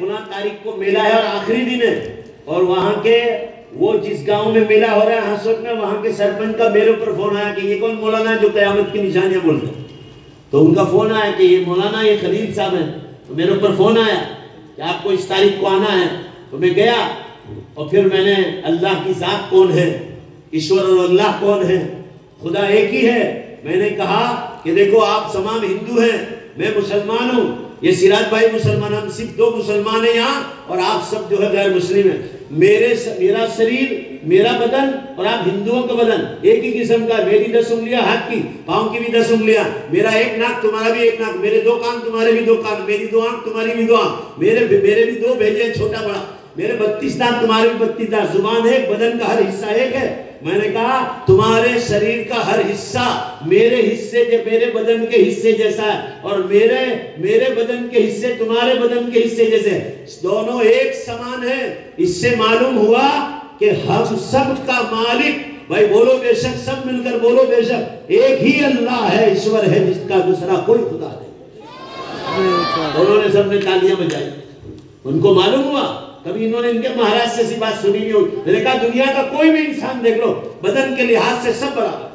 16 تاریخ کو میلہ ہے اور آخری دن ہے، اور وہاں کے وہ جس گاؤں میں میلہ ہو رہا ہے حسوٹ میں، وہاں کے سرپنچ کا میرے اوپر فون آیا کہ یہ کون مولانا ہے جو قیامت کی نشانیاں بولتے ہیں. تو ان کا فون آیا کہ یہ مولانا یہ خلیل صاحب ہیں. تو میرے اوپر فون آیا کہ آپ کو اس تاریخ کو آنا ہے. تو میں گیا اور پھر میں نے اللہ کی ذات کون ہے، ایشور اور اللہ کون ہے، خدا ایک ہی ہے. میں نے کہا کہ دیکھو آپ تمام ہندو ہیں، میں مسلمان ہوں، یہ سراج بھائی مسلمان، ہم صرف 2 مسلمان ہیں یہاں، اور آپ سب جو ہے غیر مسلم ہیں. میرا شریر، میرا بدن اور آپ ہندوؤں کا بدن ایک ہی قسم کا ہے. میری 10 انگلیاں ہاتھ کی، پاؤں کی بھی 10 انگلیاں، میرا 1 ناک تمہارا بھی 1 ناک، میرے 2 کان تمہارے بھی 2 کان، میری 2 آنکھ تمہاری بھی 2 آنکھ، میرے بھی 2 بھیجے ہیں چھوٹا بڑا، میرے 32 دانت تمہارے بھی 32 دانت، زبان ایک، بدن کا ہر حصہ ایک ہے. میں نے کہا تمہارے شریر کا ہر حصہ میرے حصے میرے بدن کے حصے جیسا ہے، اور میرے بدن کے حصے تمہارے بدن کے حصے جیسے، دونوں ایک سمان ہیں. اس سے معلوم ہوا کہ ہم سب کا مالک، بھائی بولو بے شک، سب مل کر بولو بے شک، ایک ہی اللہ ہے، ایشور ہے، جس کا دوسرا کوئی خدا نہیں. انہوں نے سب نے تالیاں بجائی. ان کو معلوم ہوا، کبھی انہوں نے ان کے مہاراج سے ایسی بات سنی نہیں ہوئی. میں نے کہا دنیا کا کوئی بھی انسان دیکھ لو، بدن کے لحاظ سے سب برابر.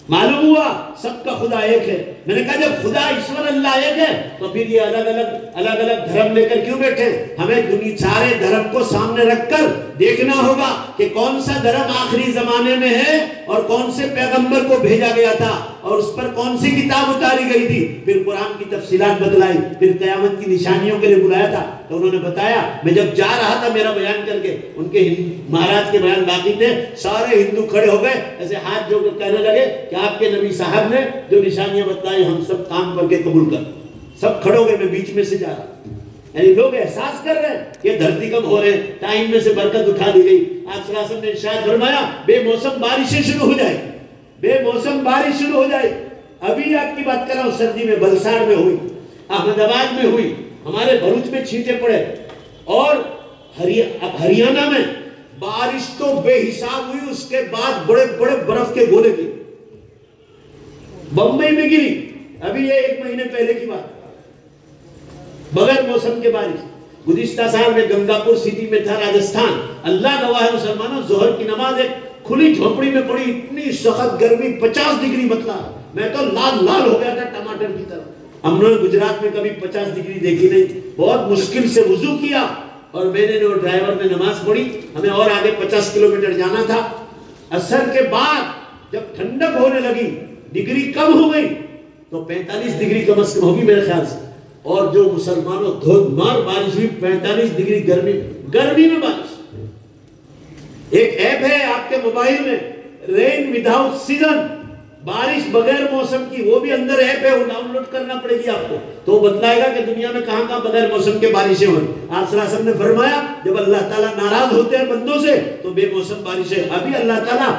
معلوم ہوا سب کا خدا ایک ہے. میں نے کہا جب خدا ایشور اللہ ایک ہے تو پھر یہ الگ الگ دھرم لے کر کیوں بیٹھے؟ ہمیں دنیا سارے دھرم کو سامنے رکھ کر دیکھنا ہوگا کہ کون سا دھرم آخری زمانے میں ہے اور کون سے پیغمبر کو بھیجا گیا تھا اور اس پر کون سی کتاب اتاری گئی تھی. پھر قرآن کی تفصیلات بتلائی، پھر قیامت کی نشانیوں کے لیے بلایا تھا. تو انہوں نے بتایا. میں جب جا رہا تھا میرا بیان کر کے، ان کے مہاراج کے بیان باقی تھے، سارے ہندو کھڑے ہو گئے ایسے ہاتھ جو کہنے لگے کہ آپ کے نبی صاحب نے جو نشانیاں بتلائی ہم سب کام کر کے قبول کر. سب کھڑے ہو گئے، میں بیچ میں سے جا رہا. یعنی لوگ احساس کر رہے ہیں کہ دھرتی کم ہو رہے ہیں، ٹائم میں سے برکت اٹھا دی گئی. آپ صلی اللہ علیہ وسلم نے ارشاد فرمایا بے موسم بارشیں شروع ہو جائے، بے موسم بارش شروع ہو جائے. ابھی آپ کی بات کر رہا ہوں، سردی میں بلساڑ میں ہوئی، احمد آباد میں ہوئی، ہمارے بھروچ میں چھینٹے پڑے، اور ہریانہ میں بارش تو بے حساب ہوئی. اس کے بعد بڑے بڑے برف کے گولے گرے. بمبئی میں گری ابھی یہ 1 مہینے پہلے کی بات، بغیر موسم کے بارش. گزشتہ سال میں گنگا پور سٹی میں تھا راجستھان. اللہ گواہ ہے مسلمانوں، ظہر کی نماز ایک کھلی جھونپڑی میں پڑی، اتنی سخت گرمی، 50 ڈگری بتلا. میں تو لال ہو گیا تھا ٹماٹر کی طرح. ہم نے گجرات میں کبھی 50 ڈگری دیکھی نہیں. بہت مشکل سے وضو کیا اور میں نے اور ڈرائیور نے نماز پڑھی. ہمیں اور آگے 50 کلومیٹر جانا تھا. عصر کے بعد جب ٹھنڈک ہونے لگی، ڈگری کم ہو گئی، تو 45 ڈگری کم از کم ہوگی میرے خیال سے. اور جو مسلمانوں دھوم مار بارش ہوئی، 45 ڈگری گرمی میں بارش. ایک ایپ ہے آپ کے موبائل میں، رین وداؤٹ سیزن، بارش بغیر موسم کی، وہ بھی اندر ایپ ہے، وہ ڈاؤن لوڈ کرنا پڑے گی آپ کو. تو وہ بتلائے گا کہ دنیا میں کہاں کہاں بغیر موسم کے بارشیں ہوئی. آپ صلی اللہ علیہ وسلم نے فرمایا جب اللہ تعالیٰ ناراض ہوتے ہیں بندوں سے تو بے موسم بارشیں. ابھی اللہ تعالیٰ